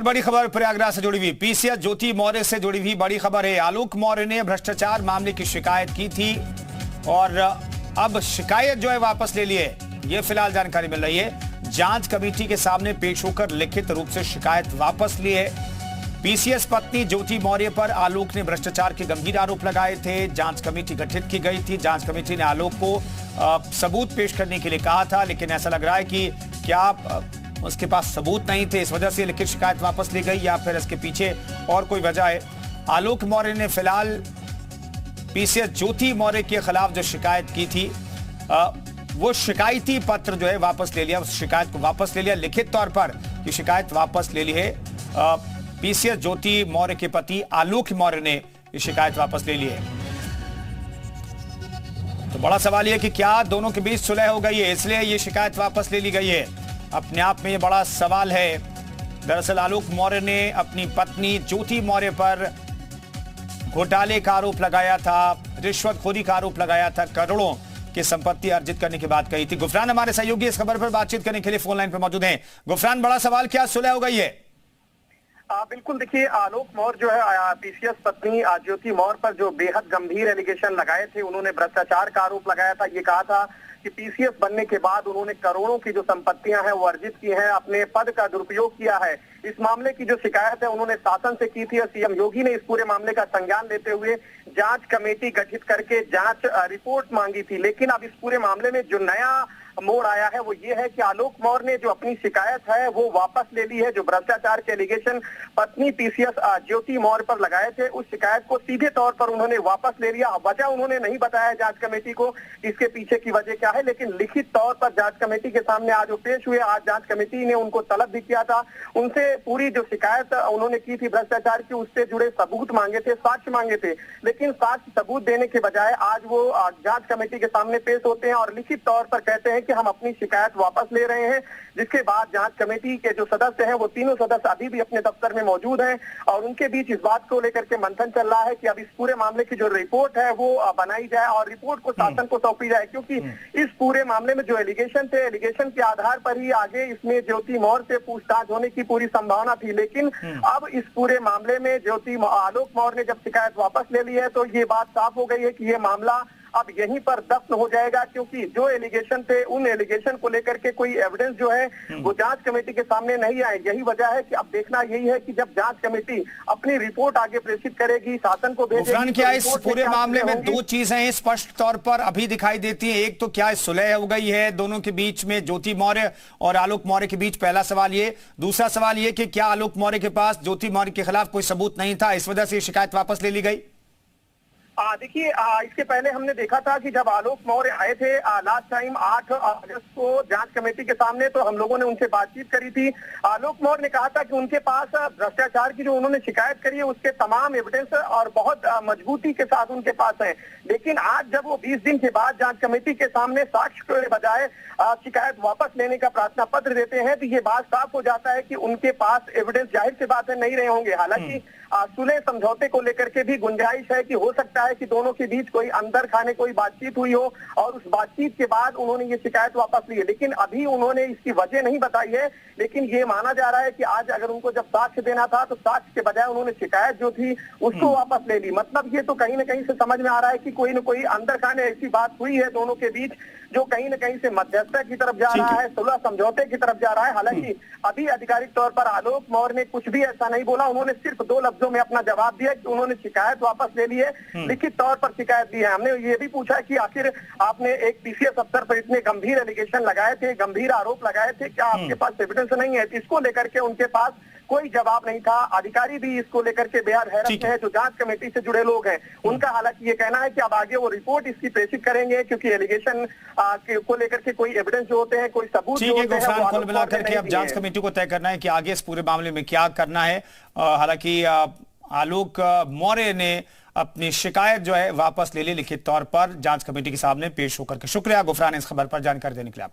बड़ी खबर प्रयागराज से जुड़ी हुई पीसीएस ज्योति मौर्य से जुड़ी हुई बड़ी खबर है। आलोक मौर्य ने भ्रष्टाचार मामले की शिकायत की थी और अब शिकायत जो है वापस ले ली है। ये फिलहाल जानकारी मिल रही है। जांच कमेटी के सामने पेश होकर लिखित रूप से शिकायत वापस ली है। पीसीएस पत्नी ज्योति मौर्य पर आलोक ने भ्रष्टाचार के गंभीर आरोप लगाए थे। जांच कमेटी गठित की गई थी। जांच कमेटी ने आलोक को सबूत पेश करने के लिए कहा था, लेकिन ऐसा लग रहा है कि क्या उसके पास सबूत नहीं थे, इस वजह से लिखित शिकायत वापस ली गई, या फिर इसके पीछे और कोई वजह है। आलोक मौर्य ने फिलहाल पीसीएस ज्योति मौर्य के खिलाफ जो शिकायत की थी वो शिकायती पत्र जो है वापस ले लिया। उस शिकायत को वापस ले लिया, लिखित तौर पर ये शिकायत वापस ले ली है। पीसीएस ज्योति मौर्य के पति आलोक मौर्य ने ये शिकायत वापस ले ली है। तो बड़ा सवाल यह कि क्या दोनों के बीच सुलह हो गई है, इसलिए ये शिकायत वापस ले ली गई है। अपने आप में ये बड़ा सवाल है। दरअसल आलोक मौर्य ने अपनी पत्नी ज्योति मौर्य पर घोटाले का आरोप लगाया था, रिश्वतखोरी का आरोप लगाया था, करोड़ों की संपत्ति अर्जित करने की बात कही थी। गुफरान हमारे सहयोगी इस खबर पर बातचीत करने के लिए फोन लाइन पर मौजूद हैं। गुफरान, बड़ा सवाल, क्या सुलह हो गई है? बिल्कुल, देखिए, आलोक मौर्य जो है पीसीएस पत्नी ज्योति मौर्य पर जो बेहद गंभीर एलिगेशन लगाए थे, उन्होंने भ्रष्टाचार का आरोप लगाया था। ये कहा था कि पीसीएस बनने के बाद उन्होंने करोड़ों की जो संपत्तियां हैं वो अर्जित की हैं, अपने पद का दुरुपयोग किया है। इस मामले की जो शिकायत है उन्होंने शासन से की थी और सीएम योगी ने इस पूरे मामले का संज्ञान लेते हुए जांच कमेटी गठित करके जांच रिपोर्ट मांगी थी। लेकिन अब इस पूरे मामले में जो नया मोड़ आया है वो ये है कि आलोक मौर्य ने जो अपनी शिकायत है वो वापस ले ली है। जो भ्रष्टाचार के एलिगेशन पत्नी पीसीएस ज्योति मौर्य पर लगाए थे, उस शिकायत को सीधे तौर पर उन्होंने वापस ले लिया। वजह उन्होंने नहीं बताया जांच कमेटी को, इसके पीछे की वजह क्या है, लेकिन लिखित तौर पर जांच कमेटी के सामने आज वो पेश हुए। आज जांच कमेटी ने उनको तलब भी किया था, उनसे पूरी जो शिकायत उन्होंने की थी भ्रष्टाचार की उससे जुड़े सबूत मांगे थे, साक्ष्य मांगे थे। लेकिन साक्ष्य सबूत देने के बजाय आज वो जांच कमेटी के सामने पेश होते हैं और लिखित तौर पर कहते हैं कि हम अपनी शिकायत वापस ले रहे हैं। जिसके बाद जांच कमेटी के जो सदस्य हैं वो तीनों सदस्य अभी भी अपने दफ्तर में मौजूद हैं और उनके बीच इस बात को लेकर के मंथन चल रहा है कि अब इस पूरे मामले की जो रिपोर्ट है वो बनाई जाए और रिपोर्ट को शासन को सौंपी जाए, क्योंकि इस पूरे मामले में जो एलिगेशन थे, एलिगेशन के आधार पर ही आगे इसमें ज्योति मौर्य से पूछताछ होने की पूरी संभावना थी। लेकिन अब इस पूरे मामले में आलोक मौर्य ने जब शिकायत वापस ले ली है तो ये बात साफ हो गई है कि ये मामला अब यहीं पर दफ्न हो जाएगा, क्योंकि जो एलिगेशन थे उन एलिगेशन को लेकर के कोई एविडेंस जो है वो जांच कमेटी के सामने नहीं आए। यही वजह है कि अब देखना यही है कि जब जांच कमेटी अपनी रिपोर्ट आगे प्रेषित करेगी, शासन को भेजेगी। क्या इस पूरे मामले में दो चीजें स्पष्ट तौर पर अभी दिखाई देती है। एक तो क्या सुलह हो गई है दोनों के बीच में, ज्योति मौर्य और आलोक मौर्य के बीच, पहला सवाल ये। दूसरा सवाल ये कि क्या आलोक मौर्य के पास ज्योति मौर्य के खिलाफ कोई सबूत नहीं था, इस वजह से शिकायत वापस ले ली गई? देखिए, इसके पहले हमने देखा था कि जब आलोक मौर्य आए थे लास्ट टाइम 8 अगस्त को जांच कमेटी के सामने, तो हम लोगों ने उनसे बातचीत करी थी। आलोक मौर्य ने कहा था कि उनके पास भ्रष्टाचार की जो उन्होंने शिकायत करी है उसके तमाम एविडेंस और बहुत मजबूती के साथ उनके पास है। लेकिन आज जब वो 20 दिन के बाद जांच कमेटी के सामने साक्ष्य के बजाय शिकायत वापस लेने का प्रार्थना पत्र देते हैं, तो ये बात साफ हो जाता है कि उनके पास एविडेंस जाहिर सी बात है नहीं रहे होंगे। हालांकि सुलह समझौते को लेकर के भी गुंजाइश है कि हो सकता है कि दोनों के बीच कोई अंदर खाने कोई बातचीत हुई हो और उस बातचीत के बाद उन्होंने ये शिकायत वापस ली है। लेकिन अभी उन्होंने इसकी वजह नहीं बताई है। लेकिन ये माना जा रहा है कि आज अगर उनको जब साक्ष्य देना था तो साक्ष्य के बजाय उन्होंने शिकायत जो थी उसको वापस ले ली। मतलब ये तो कहीं ना कहीं से समझ में आ रहा है कि कोई ना कोई अंदर खाने ऐसी बात हुई है दोनों के बीच जो कहीं ना कहीं से मध्यस्थता की तरफ जा रहा है, सुलह समझौते की तरफ जा रहा है। हालांकि अभी आधिकारिक तौर पर आलोक मौर्य ने कुछ भी ऐसा नहीं बोला। उन्होंने सिर्फ 2 लफ्जों में अपना जवाब दिया कि उन्होंने शिकायत वापस ले ली है, लिखित तौर पर शिकायत दी है। हमने ये भी पूछा कि आखिर आपने एक पीसीएस अफसर पर इतने गंभीर एलिगेशन लगाए थे, गंभीर आरोप लगाए थे, क्या आपके पास एविडेंस नहीं है? इसको लेकर के उनके पास कोई जवाब नहीं था। अधिकारी भी इसको लेकर के बेहद हैरत में है। जो जांच कमेटी से जुड़े लोग हैं उनका हालांकि ये कहना है कि अब आगे वो रिपोर्ट इसकी प्रेषित करेंगे, क्योंकि एलिगेशन को लेकर के कोई एविडेंस जो होते हैं, कोई सबूत जो होते हैं, कुल मिलाकर के अब जांच कमेटी को तय करना है कि आगे इस पूरे मामले में क्या करना है। हालांकि आलोक मौर्य ने अपनी शिकायत जो है वापस ले ली लिखित तौर पर जांच कमेटी के सामने पेश होकर के। शुक्रिया गुफरान इस खबर पर जानकारी देने के लिए।